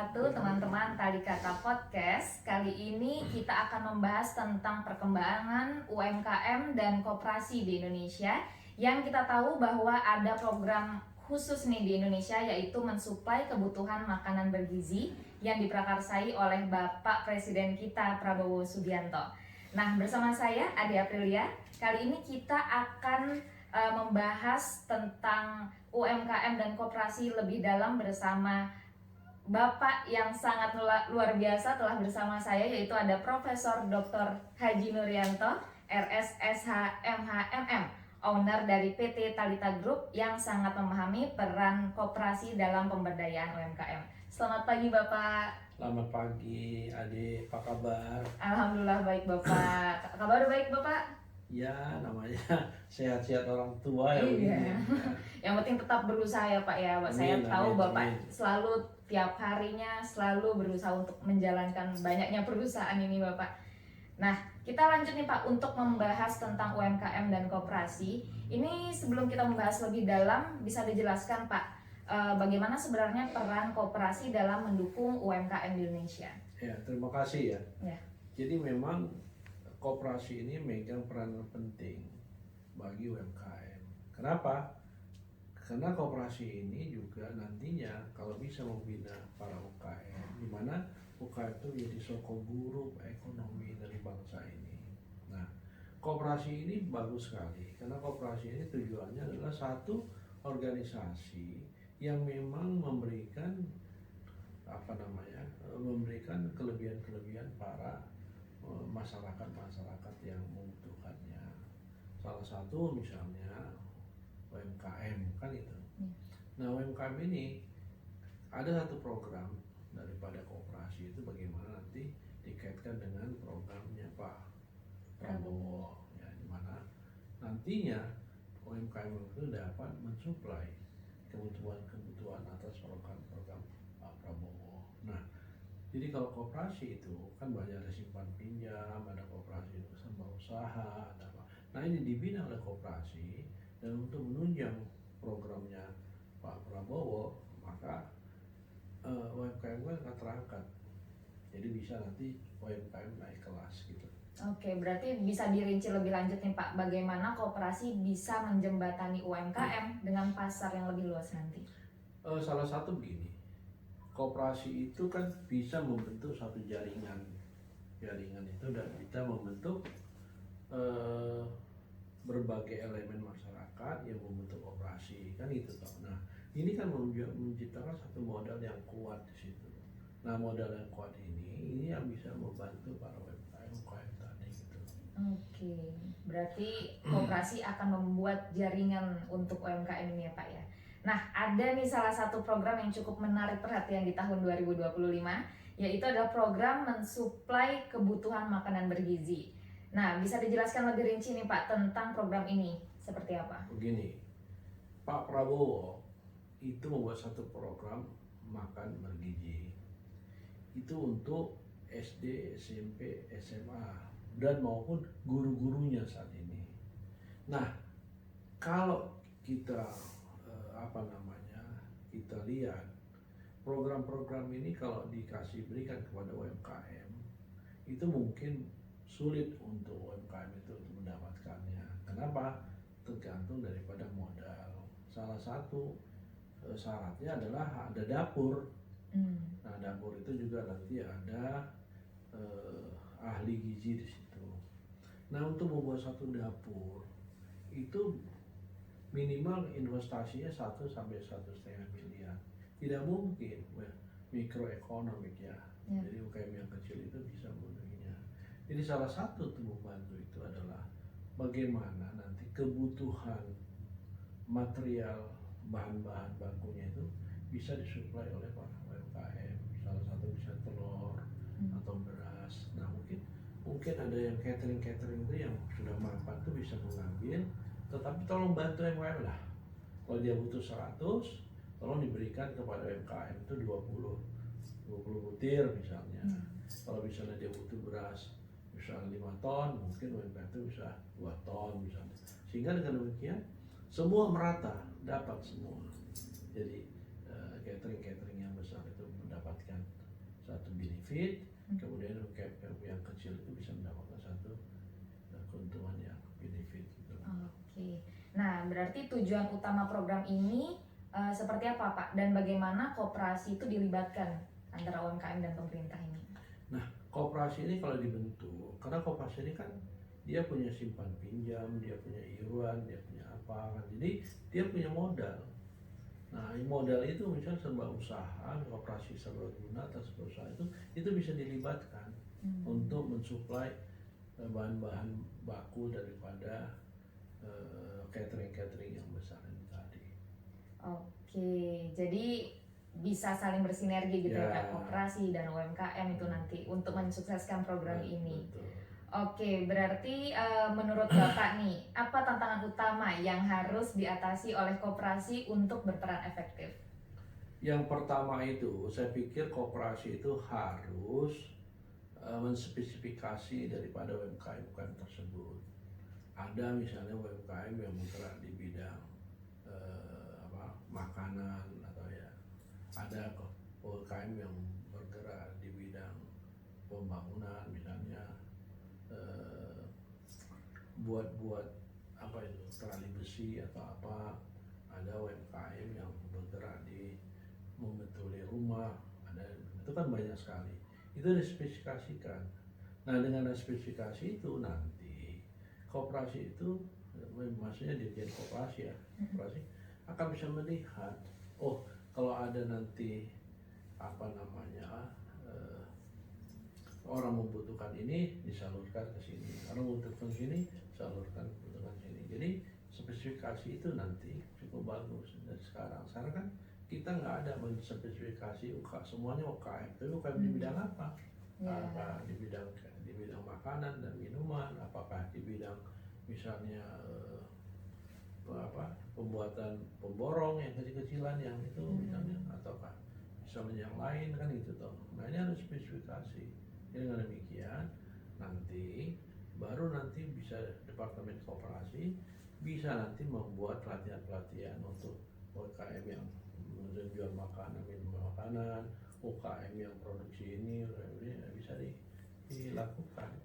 wabarakatuh, teman-teman Tali Kata Podcast. Kali ini kita akan membahas tentang perkembangan UMKM dan koperasi di Indonesia. Yang kita tahu bahwa ada program khusus nih di Indonesia, yaitu mensuplai kebutuhan makanan bergizi yang diprakarsai oleh Bapak Presiden kita Prabowo Subianto. Nah, bersama saya Ade Aprilia, kali ini kita akan membahas tentang UMKM dan koperasi lebih dalam bersama Bapak yang sangat luar biasa telah bersama saya, yaitu ada Profesor Dr. Haji Nuryanto, RSSH MHMM, owner dari PT Talita Group yang sangat memahami peran koperasi dalam pemberdayaan UMKM. Selamat pagi Bapak. Selamat pagi Ade, apa kabar? Alhamdulillah baik Bapak. Kabar baik Bapak? Ya, namanya sehat-sehat orang tua ya. Iya. Yang penting tetap berusaha ya Pak ya. Saya tahu Bapak selalu tiap harinya selalu berusaha untuk menjalankan banyaknya perusahaan ini Bapak. Nah, kita lanjut nih Pak untuk membahas tentang UMKM dan koperasi. Ini sebelum kita membahas lebih dalam, bisa dijelaskan Pak, bagaimana sebenarnya peran koperasi dalam mendukung UMKM di Indonesia? Ya, terima kasih ya. Ya. Jadi memang koperasi ini megang peran penting bagi UMKM. Kenapa? Karena koperasi ini juga nantinya kalau bisa membina para UKM, di mana UKM itu menjadi sokong guru ekonomi dari bangsa ini. Nah, koperasi ini bagus sekali karena koperasi ini tujuannya adalah satu organisasi yang memang memberikan memberikan kelebihan-kelebihan para masyarakat yang membutuhkannya. Salah satu misalnya UMKM kan itu. Nah, UMKM ini ada satu program daripada koperasi itu bagaimana nanti dikaitkan dengan programnya Pak Prabowo ya, di mana nantinya UMKM itu dapat mensuplai kebutuhan atas program Pak Prabowo. Nah, jadi kalau koperasi itu kan banyak, ada simpan pinjam, ada koperasi usaha, ada apa. Nah, ini dibina oleh koperasi dan untuk menunjang programnya Pak Prabowo, maka UMKM akan terangkat. Jadi bisa nanti UMKM naik kelas gitu. Oke, berarti bisa dirinci lebih lanjut nih Pak, bagaimana koperasi bisa menjembatani UMKM dengan pasar yang lebih luas nanti? Salah satu begini, koperasi itu kan bisa membentuk satu jaringan itu dan kita membentuk berbagai elemen masyarakat yang membentuk koperasi kan itu toh. Nah, ini kan menciptakan satu modal yang kuat di situ. Nah, modal yang kuat ini yang bisa membantu para UMKM tadi gitu. Oke, berarti koperasi akan membuat jaringan untuk UMKM ini ya Pak ya. Nah, ada nih salah satu program yang cukup menarik perhatian di tahun 2025, yaitu adalah program mensuplai kebutuhan makanan bergizi. Nah, bisa dijelaskan lebih rinci nih Pak tentang program ini, seperti apa? Begini, Pak Prabowo itu membuat satu program makan bergizi. Itu untuk SD, SMP, SMA, dan maupun guru-gurunya saat ini. Nah, kalau kita kita lihat program-program ini kalau berikan kepada UMKM itu mungkin sulit untuk UMKM itu untuk mendapatkannya. Kenapa? Tergantung daripada modal. Salah satu syaratnya adalah ada dapur. Nah, dapur itu juga nanti ada ahli gizi di situ. Nah, untuk membuat satu dapur itu minimal investasinya 1 sampai 1,5 miliar. Tidak mungkin mikroekonomik ya. Jadi UKM yang kecil itu bisa memenuhinya. Jadi salah satu untuk membantu itu adalah bagaimana nanti kebutuhan material bahan-bahan bakunya itu bisa disuplai oleh para UMKM. Salah satu bisa telur atau beras. Nah, mungkin ada yang catering itu yang sudah mampat itu bisa mengambil, tetapi tolong bantu UMKM lah. Kalau dia butuh 100, tolong diberikan kepada UMKM itu 20 butir misalnya. Kalau misalnya dia butuh beras misalnya 5 ton, mungkin UMKM itu bisa 2 ton misalnya. Sehingga dengan demikian semua merata, dapat semua. Jadi catering yang besar itu mendapatkan satu benefit, kemudian UMKM yang kecil itu bisa mendapatkan satu keuntungan yang benefit gitu. Oke. Nah, berarti tujuan utama program ini seperti apa Pak? Dan bagaimana koperasi itu dilibatkan antara UMKM dan pemerintah ini? Nah, koperasi ini kalau dibentuk, karena koperasi ini kan dia punya simpan pinjam, dia punya iuran, dia punya apa kan. Jadi dia punya modal. Nah, modal itu misal serba usaha, koperasi serbaguna atau serba usaha itu bisa dilibatkan untuk mensuplai bahan-bahan baku daripada catering yang besar ini tadi. Oke, jadi bisa saling bersinergi gitu ya Pak, Ya. koperasi dan UMKM itu nanti untuk mensukseskan program ini. Betul. Oke, berarti menurut Bapak nih, apa tantangan utama yang harus diatasi oleh koperasi untuk berperan efektif? Yang pertama itu, saya pikir koperasi itu harus menspesifikasi daripada UMKM tersebut. Ada misalnya UMKM yang bergerak di bidang makanan atau ya, ada UMKM yang bergerak di bidang pembangunan misalnya buat apa itu terali besi atau apa, ada UMKM yang bergerak di membetuli rumah, ada, itu kan banyak sekali, itu dispesifikasikan. Nah, dengan spesifikasi itu nanti koperasi itu, maksudnya dirjen koperasi ya, koperasi akan bisa melihat, oh kalau ada nanti apa namanya orang membutuhkan ini disalurkan ke sini, orang membutuhkan sini salurkan kebutuhan sini. Jadi spesifikasi itu nanti cukup bagus dari sekarang. Sekarang kan kita nggak ada menspesifikasi semuanya UKM, tapi UKM di bidang apa? Apa di bidang makanan dan minuman, apakah di bidang misalnya pembuatan pemborong yang kecil-kecilan yang itu misalnya, ataukah misalnya yang lain kan gitu toh. Nah, ini harus spesifikasi. Jadi dengan demikian nanti baru nanti bisa Departemen Koperasi bisa nanti membuat pelatihan-pelatihan untuk UKM yang menjual makanan, minuman makanan, UKM yang produksi ini bisa dilakukan.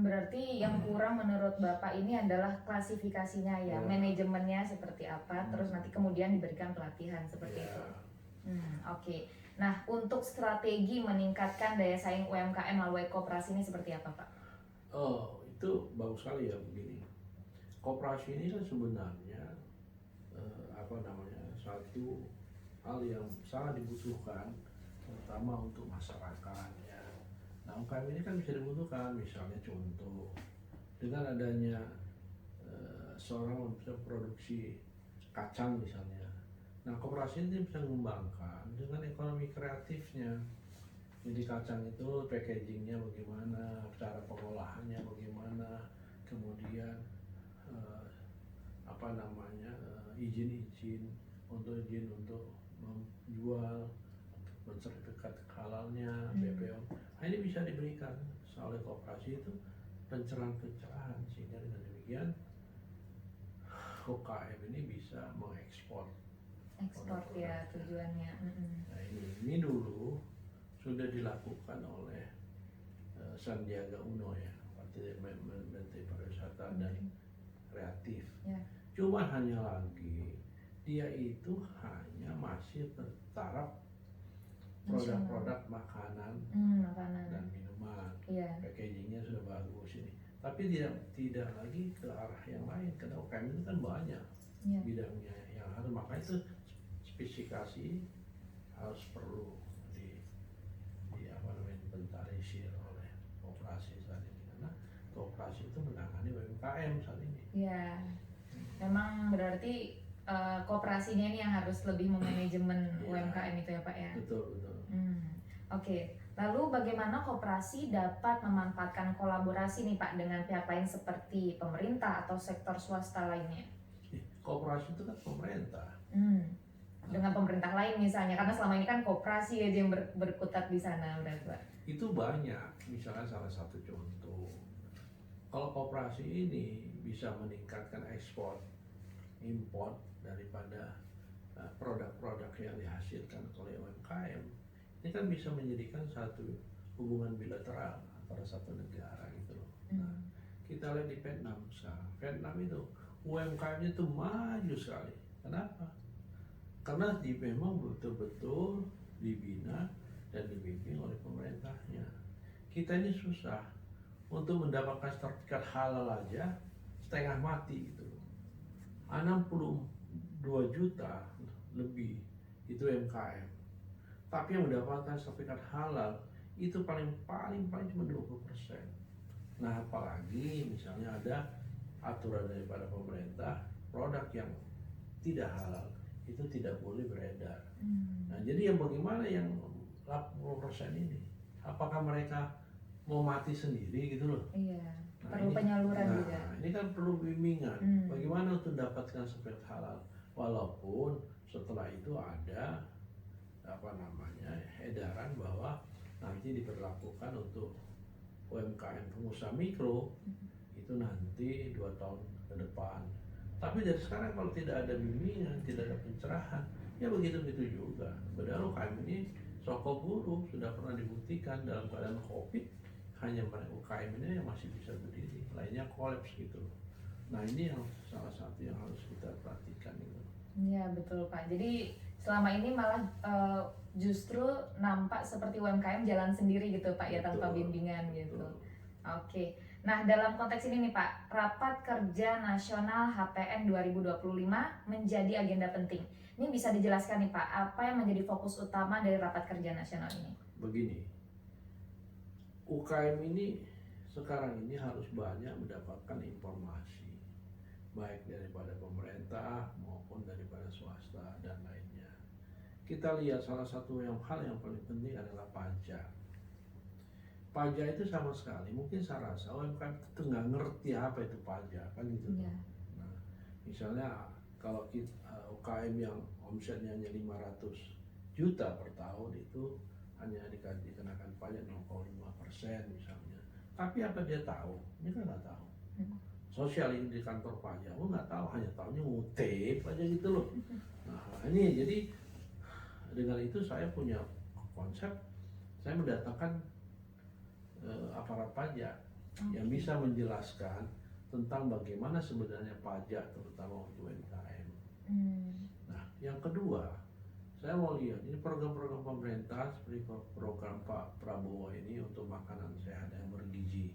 Berarti yang kurang menurut Bapak ini adalah klasifikasinya ya, manajemennya seperti apa, terus nanti kemudian diberikan pelatihan seperti itu. Oke. Nah, untuk strategi meningkatkan daya saing UMKM melalui koperasi ini seperti apa Pak? Oh, itu bagus sekali ya begini. Koperasi ini kan sebenarnya satu hal yang sangat dibutuhkan, terutama untuk masyarakat ya. Nah, UMKM ini kan bisa dibutuhkan, misalnya contoh dengan adanya seorang bisa produksi kacang misalnya. Nah, koperasi ini bisa mengembangkan dengan ekonomi kreatifnya. Jadi kacang itu packagingnya bagaimana, cara pengolahannya bagaimana, kemudian izin untuk menjual, mensertifikat halalnya, BPOM. Nah, ini bisa diberikan oleh koperasi itu pencerahan-pencerahan, sehingga dengan demikian UKM ini bisa mengekspor. Ya tujuannya. Nah, ini dulu sudah dilakukan oleh Sandiaga Uno ya, Menteri Pariwisata dan Kreatif. Cuma hanya lagi dia itu hanya masih bertaraf produk-produk makanan dan minuman. Packagingnya sudah bagus ini, tapi tidak lagi ke arah yang lain, karena UKM itu kan banyak bidangnya yang harus, maka itu spesifikasi harus perlu inventarisir oleh koperasi saat ini, karena koperasi itu menangani UMKM saat ini. Ya, memang berarti koperasinya ini yang harus lebih memanajemen UMKM itu ya Pak ya. Betul. Oke. Lalu bagaimana koperasi dapat memanfaatkan kolaborasi nih Pak dengan pihak lain seperti pemerintah atau sektor swasta lainnya? Koperasi itu kan pemerintah. Dengan pemerintah lain misalnya, karena selama ini kan koperasi aja yang berkutat di sana, Pak. Itu banyak, misalnya salah satu contoh, kalau koperasi ini bisa meningkatkan ekspor, import daripada produk-produk yang dihasilkan oleh UMKM, ini kan bisa menjadikan satu hubungan bilateral antara satu negara gitu loh. Nah, kita lihat di Vietnam sekarang. Vietnam itu UMKM-nya itu maju sekali. Kenapa? Karena memang betul-betul dibina dan dibimbing oleh pemerintahnya. Kita ini susah untuk mendapatkan sertifikat halal aja setengah mati gitu. 62 juta lebih itu UMKM. Tapi yang mendapatkan sertifikat halal itu paling cuma 20%. Nah, apalagi misalnya ada aturan daripada pemerintah, produk yang tidak halal itu tidak boleh beredar. Nah, jadi yang bagaimana yang 80% ini? Apakah mereka mau mati sendiri gitu loh? Iya. Nah, Perlu penyaluran juga. Ini kan perlu bimbingan. Bagaimana untuk mendapatkan sertifikat halal? Walaupun setelah itu ada edaran bahwa nanti diberlakukan untuk UMKM pengusaha mikro itu nanti 2 tahun ke depan. Tapi dari sekarang kalau tidak ada bimbingan, tidak ada pencerahan, ya begitu-begitu juga. Padahal UMKM ini soko buruh sudah pernah dibuktikan dalam keadaan COVID, hanya UMKM ini yang masih bisa berdiri, lainnya kolaps gitu. Nah, ini yang salah satu yang harus kita perhatikan gitu. Iya betul Pak. Jadi selama ini malah justru nampak seperti UMKM jalan sendiri gitu Pak ya, tanpa bimbingan gitu. Oke. Nah, dalam konteks ini nih Pak, Rapat Kerja Nasional HPN 2025 menjadi agenda penting. Ini bisa dijelaskan nih Pak, apa yang menjadi fokus utama dari Rapat Kerja Nasional ini? Begini, UKM ini sekarang ini harus banyak mendapatkan informasi, baik daripada pemerintah maupun daripada swasta dan lainnya. Kita lihat salah satu hal yang paling penting adalah pajak. Pajak itu sama sekali, mungkin saya rasa UMKM itu nggak ngerti apa itu pajak kan gitu. Yeah. Nah, misalnya kalau kita UKM yang omsetnya hanya 500 juta per tahun itu hanya dikenakan pajak 0,5% misalnya. Tapi apa dia tahu? Ini kan nggak tahu. Sosial ini di kantor pajak, nggak tahu, hanya tahunya ngutip aja gitu loh. Nah, ini jadi dengan itu saya punya konsep, saya mendatangkan aparat pajak yang bisa menjelaskan tentang bagaimana sebenarnya pajak terutama untuk UMKM. Nah, yang kedua, saya mau lihat ini program-program pemerintah seperti program Pak Prabowo ini untuk makanan sehat yang bergizi.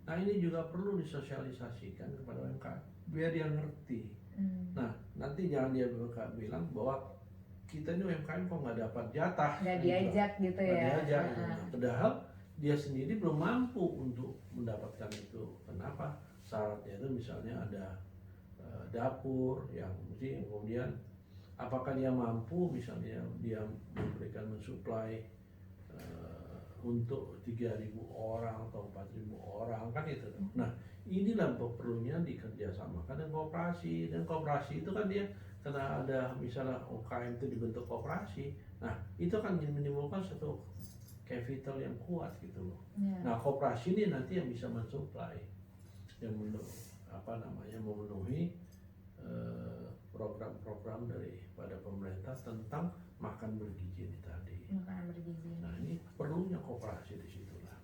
Nah, ini juga perlu disosialisasikan kepada UMKM biar dia ngerti. Nah, nanti jangan dia bilang bahwa kita ini UMKM kok nggak dapat jatah. Nggak diajak gitu ya. Nggak diajak. Padahal dia sendiri belum mampu untuk mendapatkan itu. Kenapa? Syaratnya itu misalnya ada dapur yang mesti, kemudian apakah dia mampu misalnya dia memberikan mensuplai untuk 3.000 orang atau 4.000 orang kan itu. Nah, inilah perlunya dikerjasamakan dengan koperasi, dan koperasi itu kan dia karena ada misalnya UKM itu dibentuk koperasi, nah itu kan menimbulkan satu capital yang kuat gitu loh. Nah, koperasi ini nanti yang bisa mensuplai, yang memenuhi program-program daripada pemerintah tentang makan bergizi ini tadi. Makanan bergizi. Nah, ini perlunya koperasi di situ lah.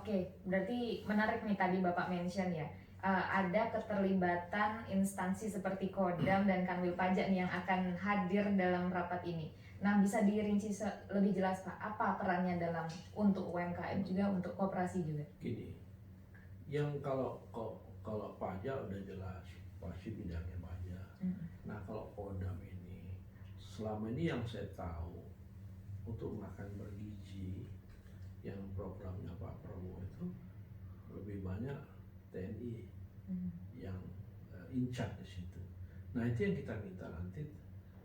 Oke. Berarti menarik nih tadi Bapak mention ya. Ada keterlibatan instansi seperti Kodam dan Kanwil Pajak nih yang akan hadir dalam rapat ini. Nah, bisa dirinci lebih jelas Pak, apa perannya dalam untuk UMKM juga, untuk koperasi juga? Gini, yang kalau pajak udah jelas, pasti bidangnya pajak. Nah, kalau Kodam ini, selama ini yang saya tahu, untuk makan bergizi, yang programnya Pak Prabowo itu lebih banyak TNI yang in charge di situ. Nah, itu yang kita minta nanti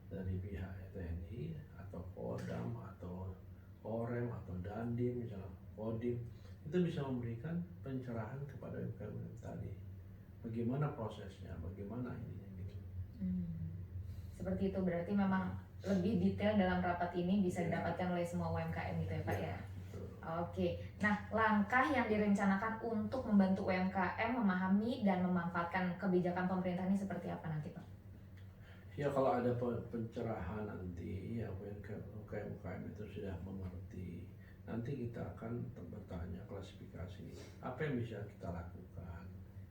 dari pihak TNI atau Kodam atau Korem atau Dandim misalnya Kodim itu bisa memberikan pencerahan kepada UMKM tadi. Bagaimana prosesnya, bagaimana ininya gitu. Seperti itu, berarti memang lebih detail dalam rapat ini bisa didapatkan oleh semua UMKM gitu ya Pak ya. Oke, nah langkah yang direncanakan untuk membantu UMKM memahami dan memanfaatkan kebijakan pemerintah ini seperti apa nanti Pak? Ya kalau ada pencerahan nanti, ya UKM itu sudah mengerti. Nanti kita akan bertanya klasifikasi apa yang bisa kita lakukan.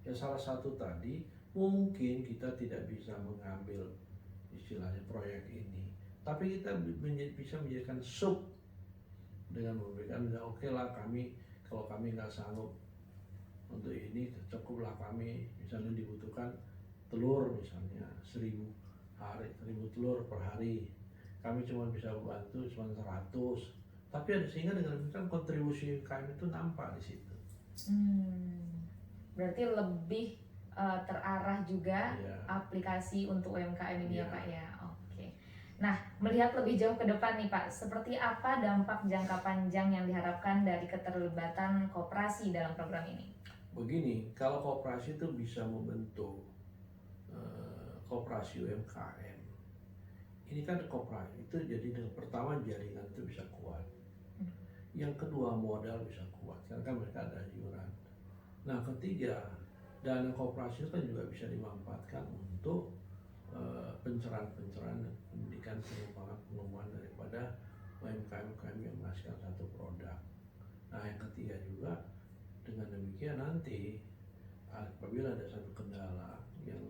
Ya salah satu tadi mungkin kita tidak bisa mengambil istilahnya proyek ini, tapi kita bisa menjadikan sub dengan memberikan oke lah kami kalau kami nggak sanggup untuk ini cukuplah kami misalnya dibutuhkan telur misalnya 1000 telur per hari, kami cuma bisa bantu cuma 100, tapi ada sehingga dengan demikian kontribusi kami itu nampak di situ. Berarti lebih terarah juga Ya. aplikasi untuk UMKM ini ya Ya. Pak ya. Oke. Nah, melihat lebih jauh ke depan nih Pak, seperti apa dampak jangka panjang yang diharapkan dari keterlibatan koperasi dalam program ini? Begini, kalau koperasi itu bisa membentuk koperasi UMKM. Ini kan koperasi itu jadi yang pertama jaringan itu bisa kuat. Yang kedua modal bisa kuat, karena kan mereka ada iuran. Nah ketiga, dana koperasi itu kan juga bisa dimanfaatkan untuk pencerahan pendidikan pengembangan daripada UMKM yang menghasilkan satu produk. Nah yang ketiga juga dengan demikian nanti apabila ada satu kendala yang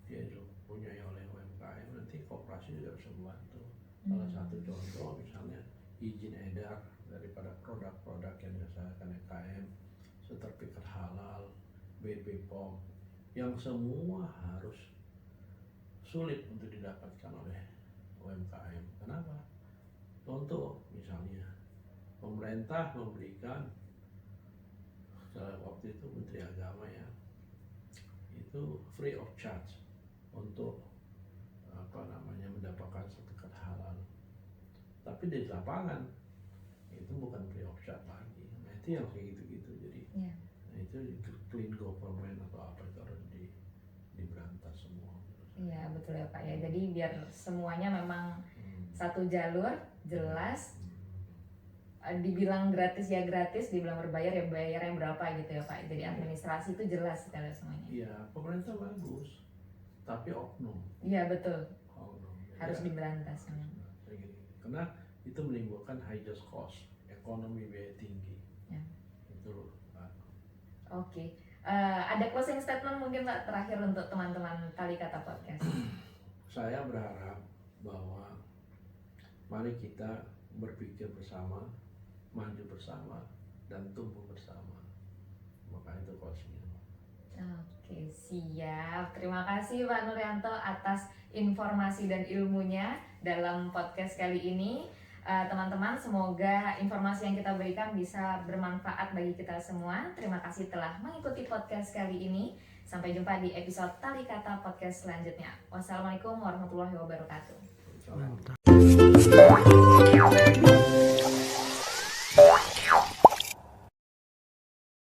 dipunyai oleh UMKM, nanti koperasi juga bisa membantu. Salah satu contoh misalnya izin edar daripada produk-produk yang dihasilkan UMKM, sertifikat halal, BPOM, yang semua harus sulit untuk didapatkan oleh UMKM. Kenapa? Contoh misalnya pemerintah memberikan waktu itu Menteri Agama ya, itu free of charge untuk mendapatkan sertifikat halal. Tapi di lapangan itu bukan free of charge lagi. Nah itu yang kayak gitu-gitu. Jadi nah, itu clean government atau apa itu harus diberantas semua. Iya betul ya Pak ya. Jadi biar semuanya memang satu jalur jelas. Dibilang gratis ya gratis, dibilang berbayar ya bayar yang berapa gitu ya Pak. Jadi administrasi itu jelas sekali semuanya. Iya, pemerintah bagus, tapi oknum. Iya betul. Oknum. Harus diberantas. Karena itu menimbulkan high just cost, ekonomi biaya tinggi. Ya. Itu. Oke. Ada closing statement mungkin Pak terakhir untuk teman-teman Tali Kata Podcast. Saya berharap bahwa mari kita berpikir bersama, maju bersama, dan tumbuh bersama. Maka itu closingnya. Oke, siap. Terima kasih Pak Nuryanto atas informasi dan ilmunya dalam podcast kali ini. Teman-teman, semoga informasi yang kita berikan bisa bermanfaat bagi kita semua. Terima kasih telah mengikuti podcast kali ini. Sampai jumpa di episode Tali Kata Podcast selanjutnya. Wassalamualaikum warahmatullahi wabarakatuh. Salam.